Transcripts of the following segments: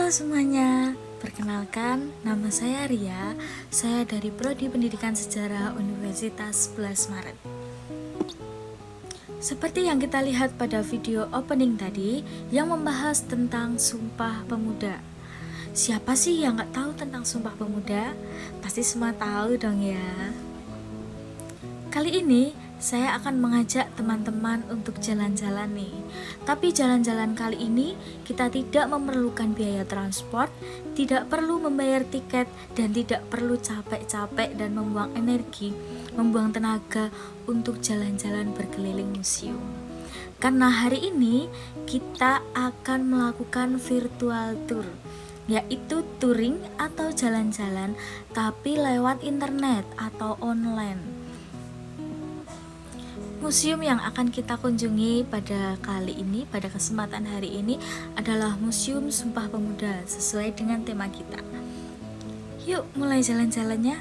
Halo semuanya, perkenalkan nama saya Ria. Saya dari Prodi Pendidikan Sejarah Universitas 11 Maret. Seperti yang kita lihat pada video opening tadi yang membahas tentang Sumpah Pemuda. Siapa sih yang gak tahu tentang Sumpah Pemuda? Pasti semua tahu dong ya. Kali ini saya akan mengajak teman-teman untuk jalan-jalan nih. Tapi jalan-jalan kali ini kita tidak memerlukan biaya transport, tidak perlu membayar tiket, dan tidak perlu capek-capek dan membuang energi, membuang tenaga untuk jalan-jalan berkeliling museum. Karena hari ini kita akan melakukan virtual tour, yaitu touring atau jalan-jalan tapi lewat internet atau online. Museum yang akan kita kunjungi pada kali ini, pada kesempatan hari ini adalah Museum Sumpah Pemuda sesuai dengan tema kita. Yuk mulai jalan-jalannya.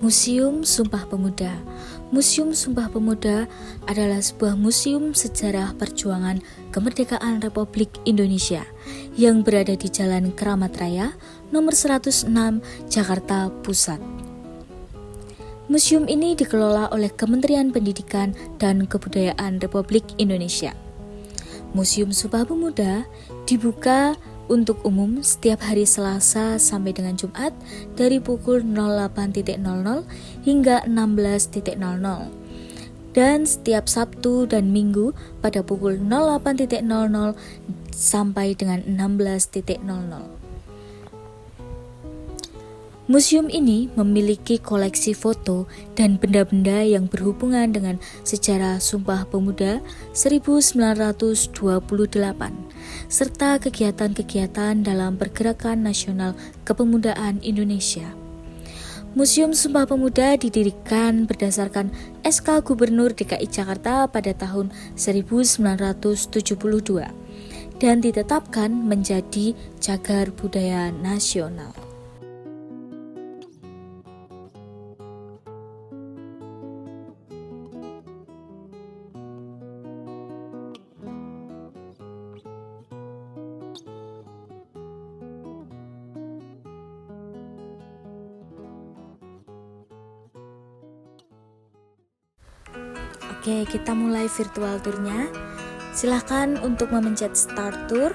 Museum Sumpah Pemuda. Museum Sumpah Pemuda adalah sebuah museum sejarah perjuangan kemerdekaan Republik Indonesia yang berada di Jalan Keramat Raya, nomor 106, Jakarta Pusat. Museum ini dikelola oleh Kementerian Pendidikan dan Kebudayaan Republik Indonesia. Museum Sumpah Pemuda dibuka untuk umum setiap hari Selasa sampai dengan Jumat dari pukul 08.00 hingga 16.00 dan setiap Sabtu dan Minggu pada pukul 08.00 sampai dengan 16.00. Museum ini memiliki koleksi foto dan benda-benda yang berhubungan dengan sejarah Sumpah Pemuda 1928, serta kegiatan-kegiatan dalam pergerakan nasional kepemudaan Indonesia. Museum Sumpah Pemuda didirikan berdasarkan SK Gubernur DKI Jakarta pada tahun 1972 dan ditetapkan menjadi cagar budaya nasional. Oke, kita mulai virtual tournya. Silahkan untuk memencet start tour.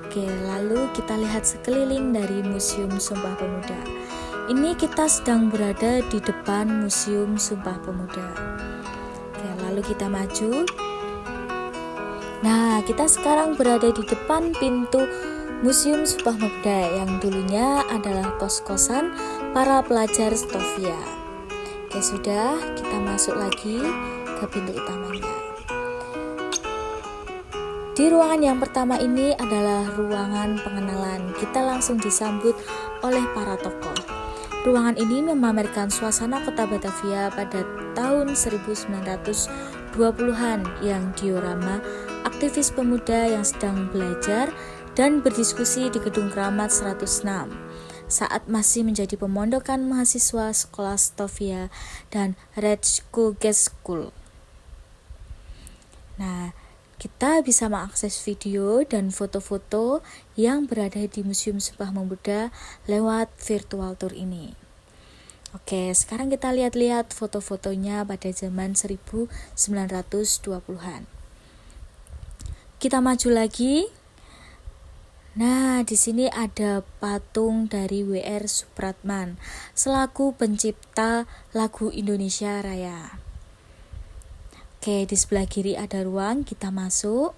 Oke, lalu kita lihat sekeliling dari Museum Sumpah Pemuda. Ini kita sedang berada di depan Museum Sumpah Pemuda. Oke, lalu kita maju. Nah, kita sekarang berada di depan pintu Museum Sumpah Pemuda yang dulunya adalah kos-kosan para pelajar Stovia. Oke, sudah, kita masuk lagi ke pintu utamanya. Di ruangan yang pertama ini adalah ruangan pengenalan. Kita langsung disambut oleh para tokoh. Ruangan ini memamerkan suasana kota Batavia pada tahun 1920-an yang diorama aktivis pemuda yang sedang belajar dan berdiskusi di Gedung Keramat 106 saat masih menjadi pemondokan mahasiswa sekolah Stovia dan Redskogge School. Nah, kita bisa mengakses video dan foto-foto yang berada di Museum Sumpah Pemuda lewat virtual tour ini. Oke, sekarang kita lihat-lihat foto-fotonya pada zaman 1920-an. Kita maju lagi. Nah, di sini ada patung dari W.R. Supratman selaku pencipta lagu Indonesia Raya. Oke, di sebelah kiri ada ruang, kita masuk.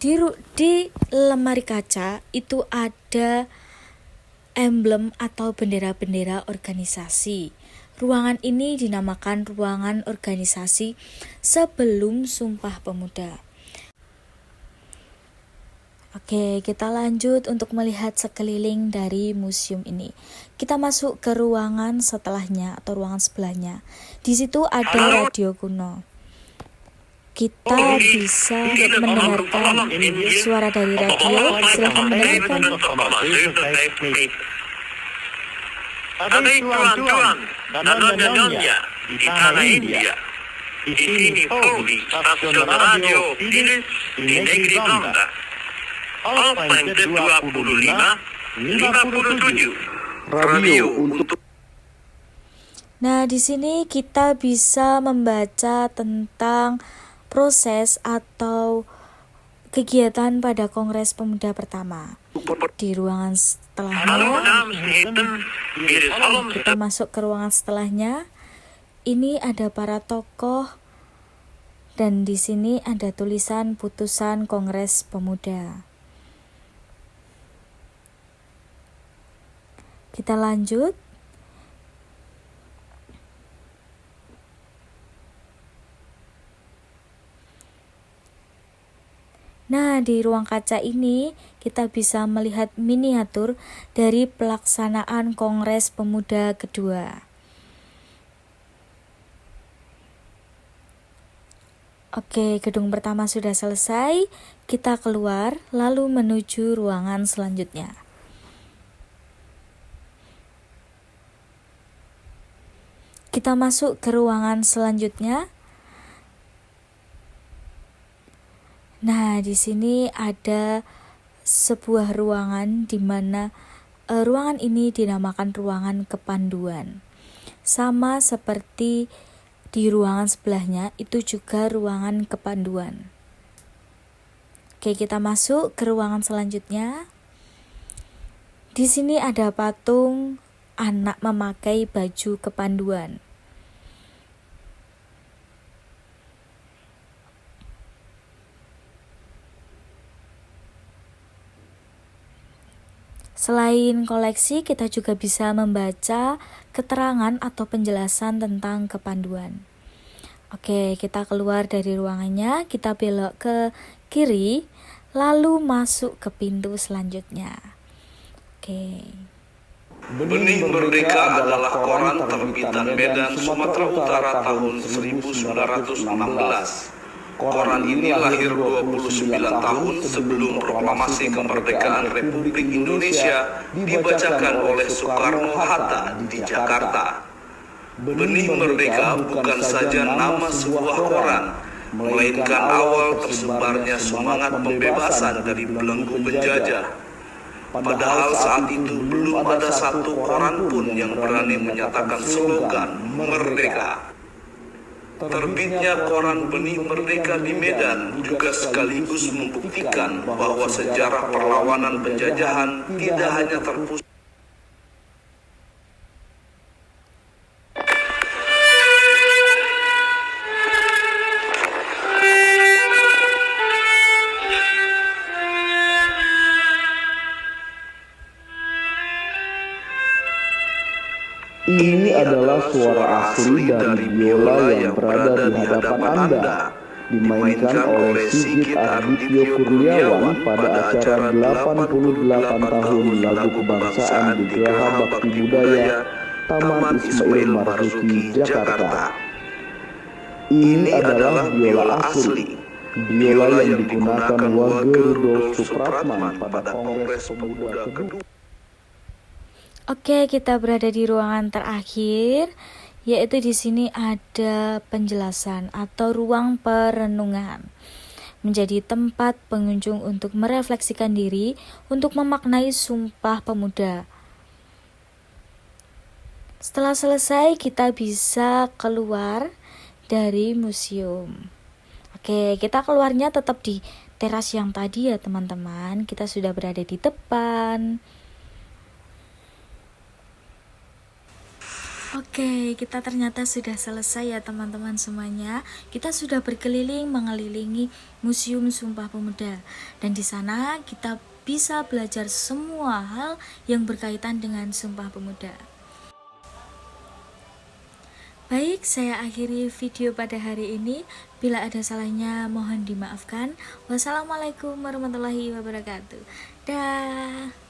Di lemari kaca itu ada emblem atau bendera-bendera organisasi. Ruangan ini dinamakan ruangan organisasi sebelum Sumpah Pemuda. Oke, kita lanjut untuk melihat sekeliling dari museum ini. Kita masuk ke ruangan setelahnya atau ruangan sebelahnya. Di situ ada radio kuno. Kita bisa mendengarkan suara dari radio. Silakan mendengarkan. Ada tuan-tuan dan nyonya di tanah India. Di sini Foldi, stasiun radio Filis di Negeri Zonda. Alpha 25 57 radio untuk. Nah, di sini kita bisa membaca tentang proses atau kegiatan pada Kongres Pemuda pertama. Di ruangan setelahnya, kita masuk ke ruangan setelahnya. Ini ada para tokoh dan di sini ada tulisan putusan Kongres Pemuda. Kita lanjut. Nah, di ruang kaca ini kita bisa melihat miniatur dari pelaksanaan Kongres Pemuda kedua. Oke, gedung pertama sudah selesai. Kita keluar lalu menuju ruangan selanjutnya. Kita masuk ke ruangan selanjutnya. Nah, di sini ada sebuah ruangan di mana ruangan ini dinamakan ruangan kepanduan. Sama seperti di ruangan sebelahnya, itu juga ruangan kepanduan. Oke, kita masuk ke ruangan selanjutnya. Di sini ada patung anak memakai baju kepanduan. Selain koleksi, kita juga bisa membaca keterangan atau penjelasan tentang kepanduan. Oke, kita keluar dari ruangannya, kita belok ke kiri, lalu masuk ke pintu selanjutnya. Oke. Benih Merdeka adalah koran terbitan Medan, Sumatera Utara tahun 1916. Koran ini lahir 29 tahun sebelum proklamasi kemerdekaan Republik Indonesia dibacakan oleh Soekarno-Hatta di Jakarta. Benih Merdeka bukan saja nama sebuah koran, melainkan awal tersebarnya semangat pembebasan dari belenggu penjajah. Padahal saat itu belum ada satu koran pun yang berani menyatakan slogan Merdeka. Terbitnya koran Benih Merdeka di Medan juga sekaligus membuktikan bahwa sejarah perlawanan penjajahan tidak hanya terpusat. Ini adalah suara asli dari biola yang berada di hadapan Anda, dimainkan oleh Sigit Ardityo Kurniawan pada acara 88 tahun lagu kebangsaan di Geraha Bakti Budaya Taman Ismail Marzuki, Jakarta. Ini adalah biola asli, biola yang digunakan Wage Rudolf Supratman pada Kongres Pemuda kedua. Oke, kita berada di ruangan terakhir, yaitu di sini ada penjelasan atau ruang perenungan. Menjadi tempat pengunjung untuk merefleksikan diri untuk memaknai Sumpah Pemuda. Setelah selesai, kita bisa keluar dari museum. Oke, kita keluarnya tetap di teras yang tadi ya teman-teman. Kita sudah berada di depan. Oke, kita ternyata sudah selesai ya teman-teman semuanya. Kita sudah berkeliling mengelilingi Museum Sumpah Pemuda. Dan di sana kita bisa belajar semua hal yang berkaitan dengan Sumpah Pemuda. Baik, saya akhiri video pada hari ini. Bila ada salahnya mohon dimaafkan. Wassalamualaikum warahmatullahi wabarakatuh. Dah.